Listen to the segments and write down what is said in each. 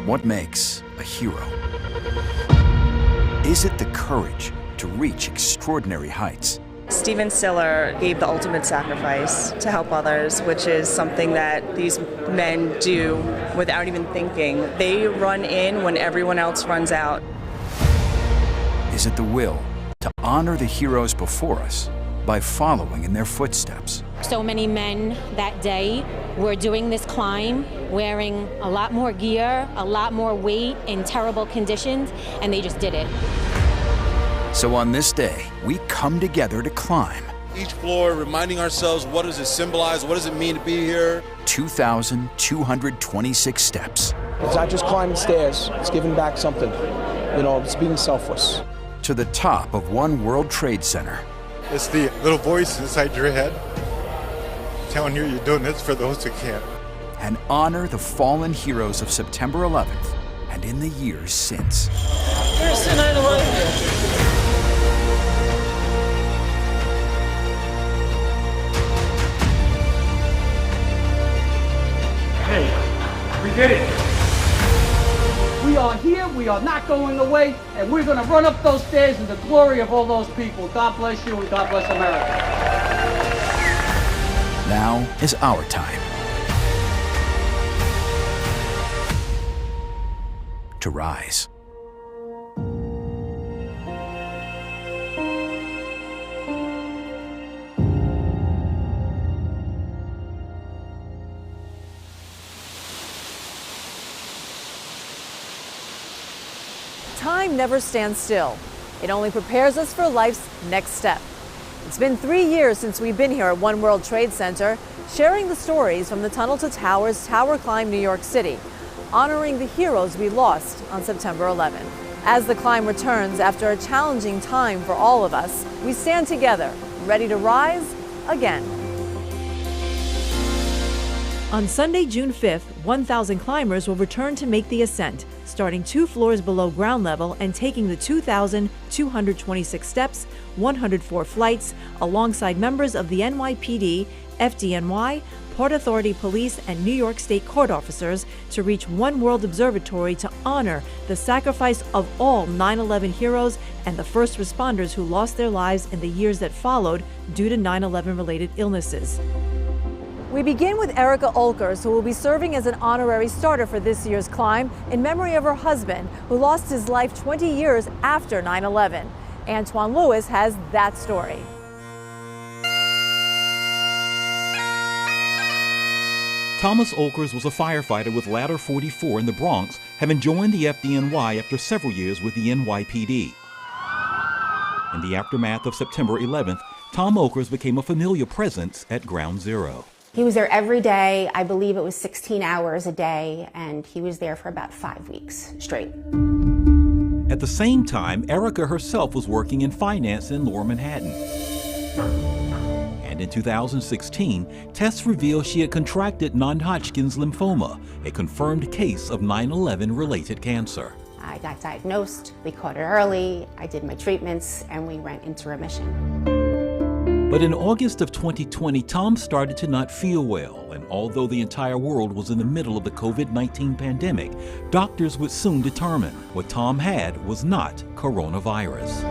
What makes a hero? Is it the courage to reach extraordinary heights? Stephen Stiller gave the ultimate sacrifice to help others, which is something that these men do without even thinking. They run in when everyone else runs out. Is it the will to honor the heroes before us by following in their footsteps? So many men that day were doing this climb, wearing a lot more gear, a lot more weight, in terrible conditions, and they just did it. So on this day, we come together to climb. Each floor, reminding ourselves, what does it symbolize? What does it mean to be here? 2,226 steps. It's not just climbing stairs, it's giving back something. You know, it's being selfless. To the top of One World Trade Center. It's the little voice inside your head telling you you're doing this for those who can't. And honor the fallen heroes of September 11th and in the years since. Here's the 9/11. Hey, we did it. We are here, we are not going away, and we're going to run up those stairs in the glory of all those people. God bless you and God bless America. Now is our time to rise. Time never stands still. It only prepares us for life's next step. It's been 3 years since we've been here at One World Trade Center, sharing the stories from the Tunnel to Towers tower climb New York City, honoring the heroes we lost on September 11th. As the climb returns after a challenging time for all of us, we stand together, ready to rise again. On Sunday, June 5th, 1,000 climbers will return to make the ascent, starting 2 floors below ground level and taking the 2,226 steps, 104 flights, alongside members of the NYPD, FDNY, Port Authority Police, and New York State court officers to reach One World Observatory to honor the sacrifice of all 9/11 heroes and the first responders who lost their lives in the years that followed due to 9/11 related illnesses. We begin with Erica Ulkers, who will be serving as an honorary starter for this year's climb in memory of her husband, who lost his life 20 years after 9/11. Antoine Lewis has that story. Thomas Ulkers was a firefighter with Ladder 44 in the Bronx, having joined the FDNY after several years with the NYPD. In the aftermath of September 11th, Tom Ulkers became a familiar presence at Ground Zero. He was there every day. I believe it was 16 hours a day, and he was there for about 5 weeks straight. At the same time, Erica herself was working in finance in Lower Manhattan. And in 2016, tests revealed she had contracted non-Hodgkin's lymphoma, a confirmed case of 9/11 related cancer. I got diagnosed, we caught it early, I did my treatments, and we went into remission. But in August of 2020, Tom started to not feel well, and although the entire world was in the middle of the COVID-19 pandemic, doctors would soon determine what Tom had was not coronavirus.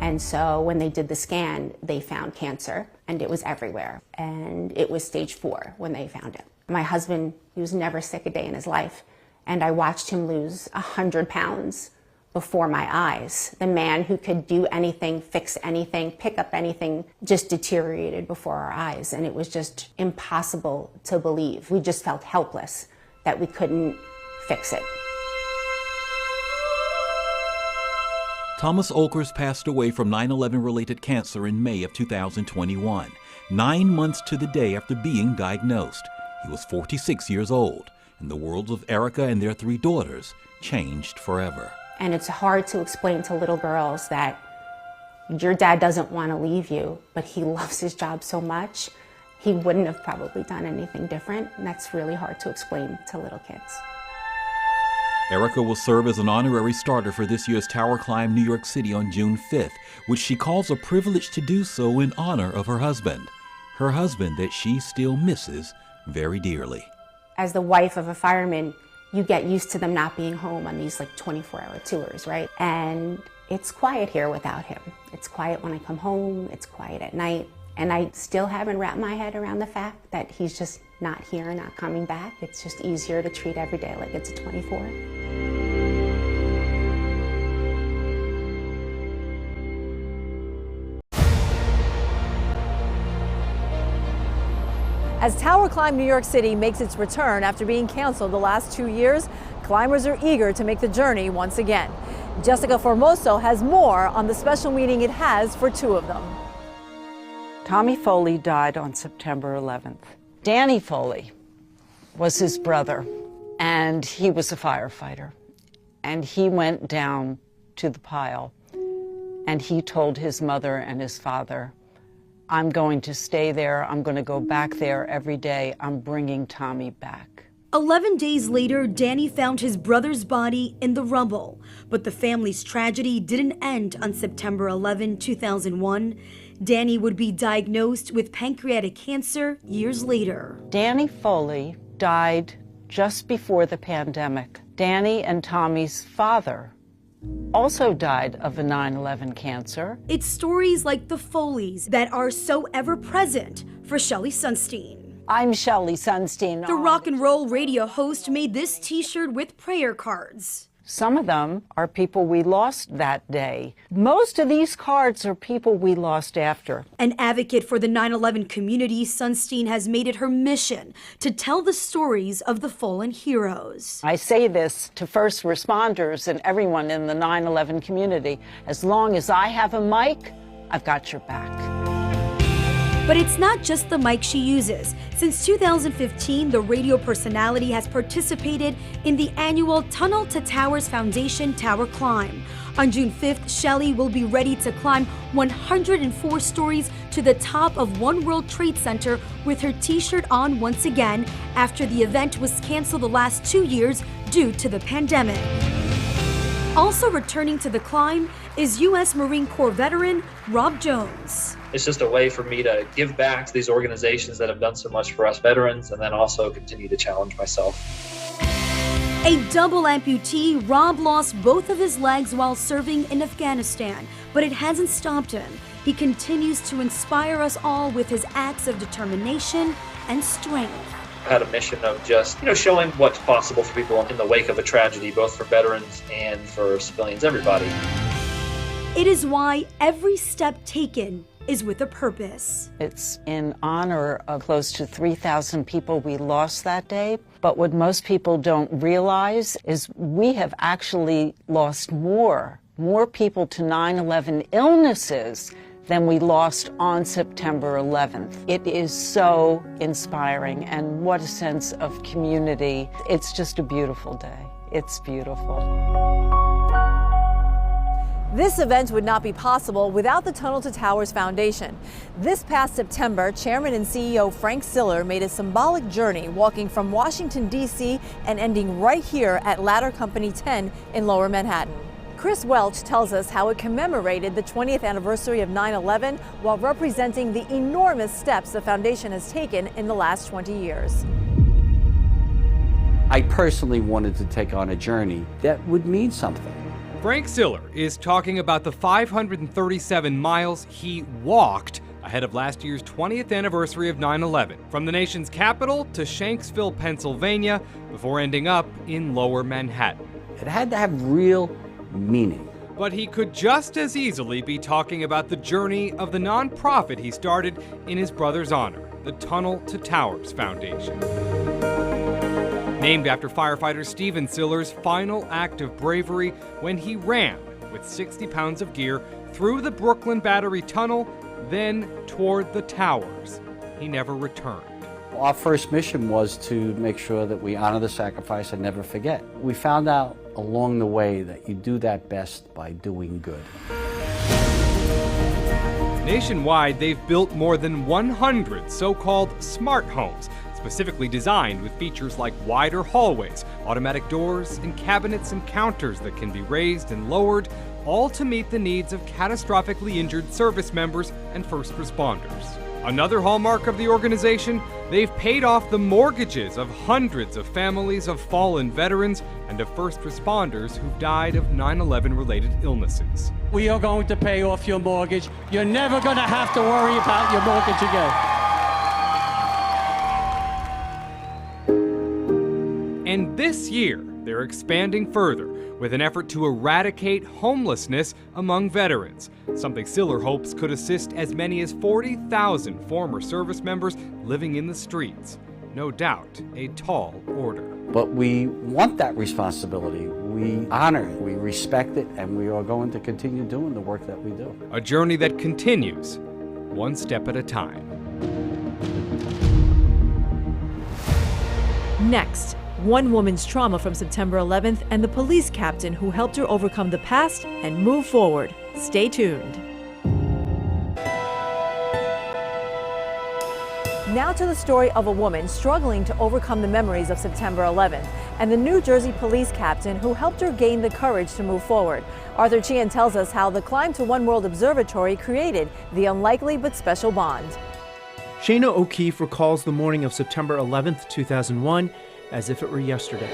And so when they did the scan, they found cancer, and it was everywhere. And it was stage 4 when they found it. My husband, he was never sick a day in his life, and I watched him lose 100 pounds before my eyes. The man who could do anything, fix anything, pick up anything, just deteriorated before our eyes. And it was just impossible to believe. We just felt helpless that we couldn't fix it. Thomas Ulkers passed away from 9/11 related cancer in May of 2021, 9 months to the day after being diagnosed. He was 46 years old, and the worlds of Erica and their 3 daughters changed forever. And it's hard to explain to little girls that your dad doesn't want to leave you, but he loves his job so much, he wouldn't have probably done anything different. And that's really hard to explain to little kids. Erica will serve as an honorary starter for this year's Tower Climb New York City on June 5th, which she calls a privilege to do so in honor of her husband that she still misses very dearly. As the wife of a fireman, you get used to them not being home on these like 24-hour tours, right? And it's quiet here without him. It's quiet when I come home, it's quiet at night, and I still haven't wrapped my head around the fact that he's just not here, not coming back. It's just easier to treat every day like it's a 24. As Tower Climb New York City makes its return after being canceled the last 2 years, climbers are eager to make the journey once again. Jessica Formoso has more on the special meaning it has for two of them. Tommy Foley died on September 11th. Danny Foley was his brother, and he was a firefighter. And he went down to the pile, and he told his mother and his father, I'm going to stay there. I'm going to go back there every day. I'm bringing Tommy back. 11 days later, Danny found his brother's body in the rubble. But the family's tragedy didn't end on September 11, 2001. Danny would be diagnosed with pancreatic cancer years later. Danny Foley died just before the pandemic. Danny and Tommy's father also died of a 9/11 cancer. It's stories like the Foleys that are so ever present for Shelley Sunstein. I'm Shelley Sunstein. The rock and roll radio host made this t-shirt with prayer cards. Some of them are people we lost that day. Most of these cards are people we lost after. An advocate for the 9/11 community, Sunstein has made it her mission to tell the stories of the fallen heroes. I say this to first responders and everyone in the 9/11 community. As long as I have a mic, I've got your back. But it's not just the mic she uses. Since 2015, the radio personality has participated in the annual Tunnel to Towers Foundation Tower Climb. On June 5th, Shelley will be ready to climb 104 stories to the top of One World Trade Center with her t-shirt on once again after the event was canceled the last 2 years due to the pandemic. Also returning to the climb is U.S. Marine Corps veteran Rob Jones. It's just a way for me to give back to these organizations that have done so much for us veterans, and then also continue to challenge myself. A double amputee, Rob lost both of his legs while serving in Afghanistan, but it hasn't stopped him. He continues to inspire us all with his acts of determination and strength. I had a mission of just, showing what's possible for people in the wake of a tragedy, both for veterans and for civilians, everybody. It is why every step taken is with a purpose. It's in honor of close to 3,000 people we lost that day. But what most people don't realize is we have actually lost more people to 9/11 illnesses than we lost on September 11th. It is so inspiring, and what a sense of community. It's just a beautiful day. It's beautiful. This event would not be possible without the Tunnel to Towers Foundation. This past September, Chairman and CEO Frank Siller made a symbolic journey walking from Washington, D.C. and ending right here at Ladder Company 10 in Lower Manhattan. Chris Welch tells us how it commemorated the 20th anniversary of 9/11 while representing the enormous steps the foundation has taken in the last 20 years. I personally wanted to take on a journey that would mean something. Frank Siller is talking about the 537 miles he walked ahead of last year's 20th anniversary of 9/11, from the nation's capital to Shanksville, Pennsylvania, before ending up in Lower Manhattan. It had to have real meaning. But he could just as easily be talking about the journey of the nonprofit he started in his brother's honor, the Tunnel to Towers Foundation. Named after firefighter Stephen Siller's final act of bravery when he ran with 60 pounds of gear through the Brooklyn Battery Tunnel, then toward the towers. He never returned. Our first mission was to make sure that we honor the sacrifice and never forget. We found out along the way that you do that best by doing good. Nationwide, they've built more than 100 so-called smart homes, specifically designed with features like wider hallways, automatic doors, and cabinets and counters that can be raised and lowered, all to meet the needs of catastrophically injured service members and first responders. Another hallmark of the organization, they've paid off the mortgages of hundreds of families of fallen veterans and of first responders who've died of 9/11 related illnesses. We are going to pay off your mortgage. You're never going to have to worry about your mortgage again. And this year, they're expanding further with an effort to eradicate homelessness among veterans, something Siller hopes could assist as many as 40,000 former service members living in the streets. No doubt, a tall order. But we want that responsibility. We honor it, we respect it, and we are going to continue doing the work that we do. A journey that continues, one step at a time. Next, one woman's trauma from September 11th and the police captain who helped her overcome the past and move forward. Stay tuned. Now to the story of a woman struggling to overcome the memories of September 11th and the New Jersey police captain who helped her gain the courage to move forward. Arthur Chian tells us how the climb to One World Observatory created the unlikely but special bond. Shayna O'Keefe recalls the morning of September 11th, 2001, as if it were yesterday.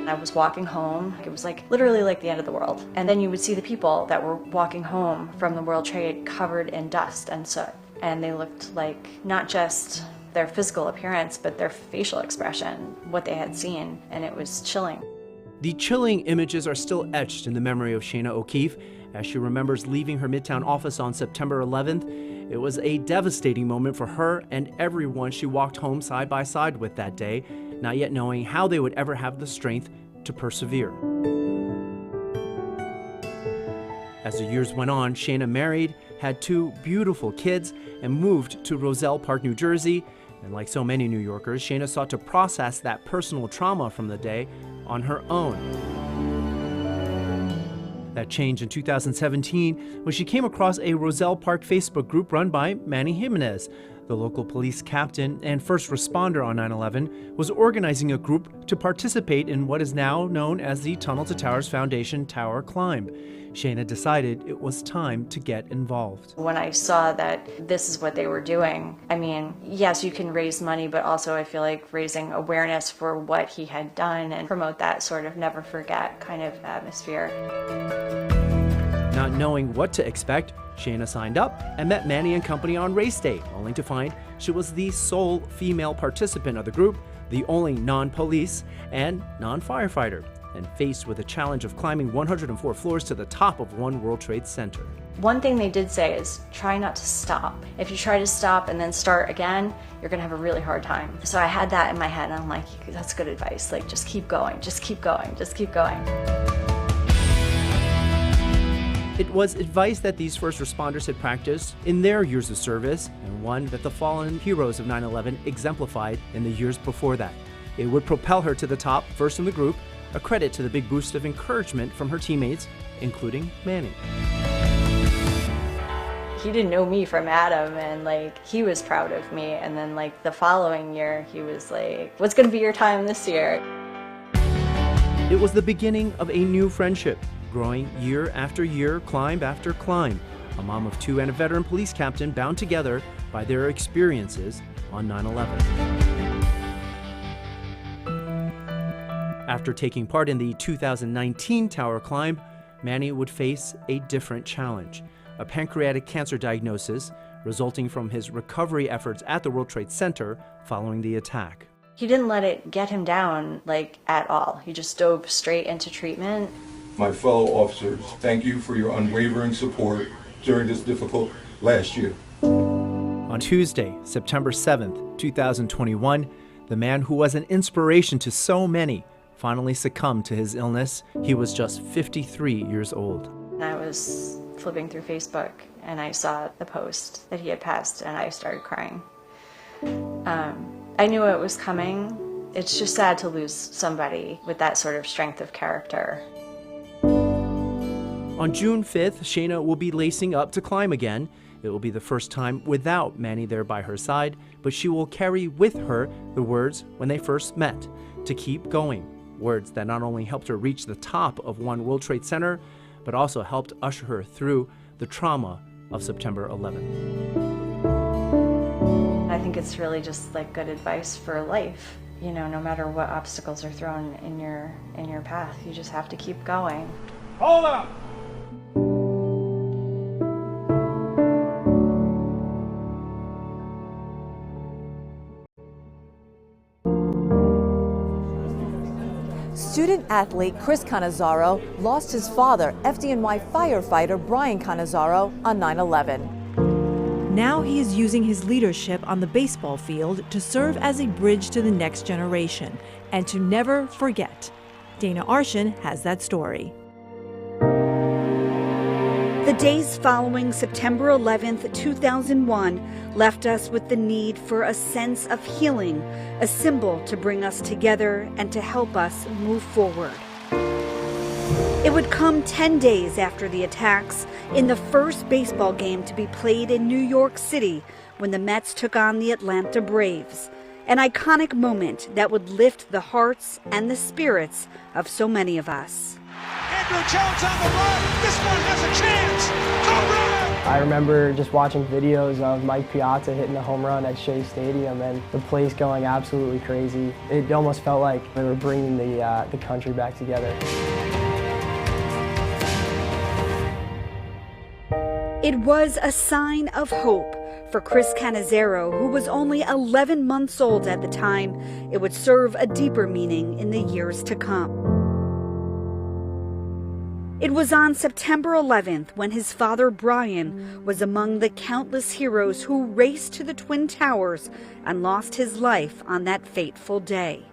I was walking home. It was literally like the end of the world. And then you would see the people that were walking home from the World Trade covered in dust and soot. And they looked like not just their physical appearance, but their facial expression, what they had seen. And it was chilling. The chilling images are still etched in the memory of Shayna O'Keefe as she remembers leaving her Midtown office on September 11th. It was a devastating moment for her and everyone she walked home side by side with that day, not yet knowing how they would ever have the strength to persevere. As the years went on, Shayna married, had 2 beautiful kids, and moved to Roselle Park, New Jersey. And like so many New Yorkers, Shayna sought to process that personal trauma from the day on her own. That changed in 2017 when she came across a Roselle Park Facebook group run by Manny Jimenez. The local police captain and first responder on 9/11 was organizing a group to participate in what is now known as the Tunnel to Towers Foundation Tower Climb. Shayna decided it was time to get involved. When I saw that this is what they were doing, I mean, yes, you can raise money, but also I feel like raising awareness for what he had done and promote that sort of never forget kind of atmosphere. Not knowing what to expect, Shayna signed up and met Manny and company on race day, only to find she was the sole female participant of the group, the only non-police and non-firefighter, and faced with the challenge of climbing 104 floors to the top of One World Trade Center. One thing they did say is try not to stop. If you try to stop and then start again, you're gonna have a really hard time. So I had that in my head and I'm like, that's good advice. Just keep going, just keep going, just keep going. It was advice that these first responders had practiced in their years of service, and one that the fallen heroes of 9/11 exemplified in the years before that. It would propel her to the top, first in the group, a credit to the big boost of encouragement from her teammates, including Manny. He didn't know me from Adam, and he was proud of me. And then the following year, he was like, what's gonna be your time this year? It was the beginning of a new friendship, growing year after year, climb after climb. A mom of 2 and a veteran police captain bound together by their experiences on 9/11. After taking part in the 2019 tower climb, Manny would face a different challenge, a pancreatic cancer diagnosis resulting from his recovery efforts at the World Trade Center following the attack. He didn't let it get him down at all. He just dove straight into treatment. My fellow officers, thank you for your unwavering support during this difficult last year. On Tuesday, September 7th, 2021, the man who was an inspiration to so many finally succumbed to his illness. He was just 53 years old. I was flipping through Facebook and I saw the post that he had passed and I started crying. I knew it was coming. It's just sad to lose somebody with that sort of strength of character. On June 5th, Shayna will be lacing up to climb again. It will be the first time without Manny there by her side, but she will carry with her the words when they first met, to keep going. Words that not only helped her reach the top of One World Trade Center, but also helped usher her through the trauma of September 11th. I think it's really just like good advice for life. You know, no matter what obstacles are thrown in your path, you just have to keep going. Hold up! Student athlete Chris Cannizzaro lost his father, FDNY firefighter Brian Cannizzaro, on 9/11. Now he is using his leadership on the baseball field to serve as a bridge to the next generation and to never forget. Dana Arshan has that story. The days following September 11th, 2001 left us with the need for a sense of healing, a symbol to bring us together and to help us move forward. It would come 10 days after the attacks in the first baseball game to be played in New York City when the Mets took on the Atlanta Braves, an iconic moment that would lift the hearts and the spirits of so many of us. Andrew Jones on the run. This one has a chance. Home run! I remember just watching videos of Mike Piazza hitting a home run at Shea Stadium and the place going absolutely crazy. It almost felt like they were bringing the country back together. It was a sign of hope for Chris Cannizzaro, who was only 11 months old at the time. It would serve a deeper meaning in the years to come. It was on September 11th when his father Brian was among the countless heroes who raced to the Twin Towers and lost his life on that fateful day.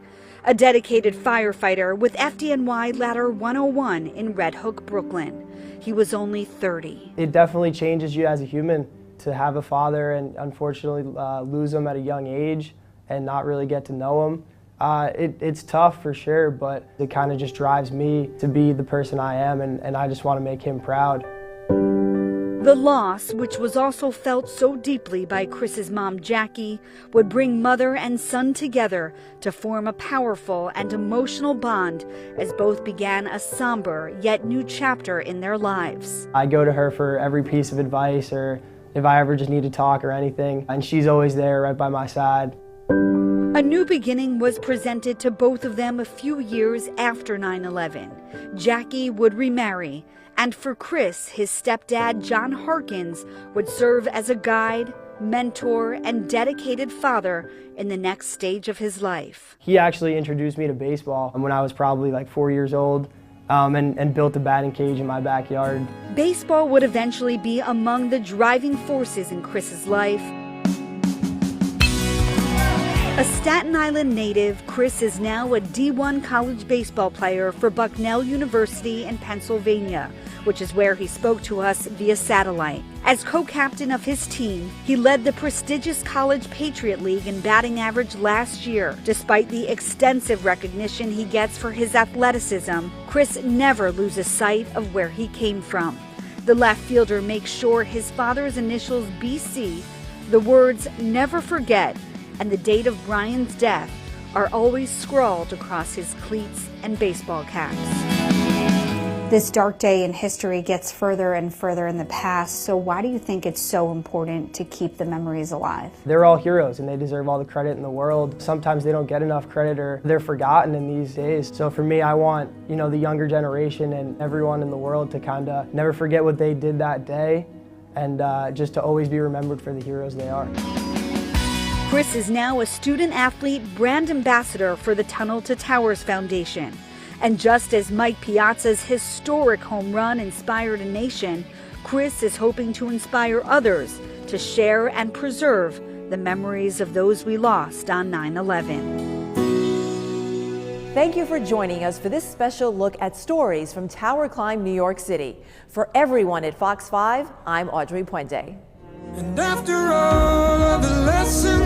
A dedicated firefighter with FDNY Ladder 101 in Red Hook, Brooklyn. He was only 30. It definitely changes you as a human to have a father and unfortunately lose him at a young age and not really get to know him. It's tough for sure, but it kind of just drives me to be the person I am, and I just want to make him proud. The loss, which was also felt so deeply by Chris's mom, Jackie, would bring mother and son together to form a powerful and emotional bond as both began a somber yet new chapter in their lives. I go to her for every piece of advice or if I ever just need to talk or anything, and she's always there right by my side. A new beginning was presented to both of them a few years after 9/11. Jackie would remarry, and for Chris, his stepdad, John Harkins, would serve as a guide, mentor, and dedicated father in the next stage of his life. He actually introduced me to baseball when I was probably like 4 years old and built a batting cage in my backyard. Baseball would eventually be among the driving forces in Chris's life. A Staten Island native, Chris is now a D1 college baseball player for Bucknell University in Pennsylvania, which is where he spoke to us via satellite. As co-captain of his team, he led the prestigious College Patriot League in batting average last year. Despite the extensive recognition he gets for his athleticism, Chris never loses sight of where he came from. The left fielder makes sure his father's initials BC, the words "never forget," and the date of Brian's death are always scrawled across his cleats and baseball caps. This dark day in history gets further and further in the past, so why do you think it's so important to keep the memories alive? They're all heroes and they deserve all the credit in the world. Sometimes they don't get enough credit or they're forgotten in these days. So for me, I want, the younger generation and everyone in the world to kind of never forget what they did that day and just to always be remembered for the heroes they are. Chris is now a student-athlete brand ambassador for the Tunnel to Towers Foundation. And just as Mike Piazza's historic home run inspired a nation, Chris is hoping to inspire others to share and preserve the memories of those we lost on 9/11. Thank you for joining us for this special look at stories from Tower Climb, New York City. For everyone at Fox 5, I'm Audrey Puente. And after all of the lessons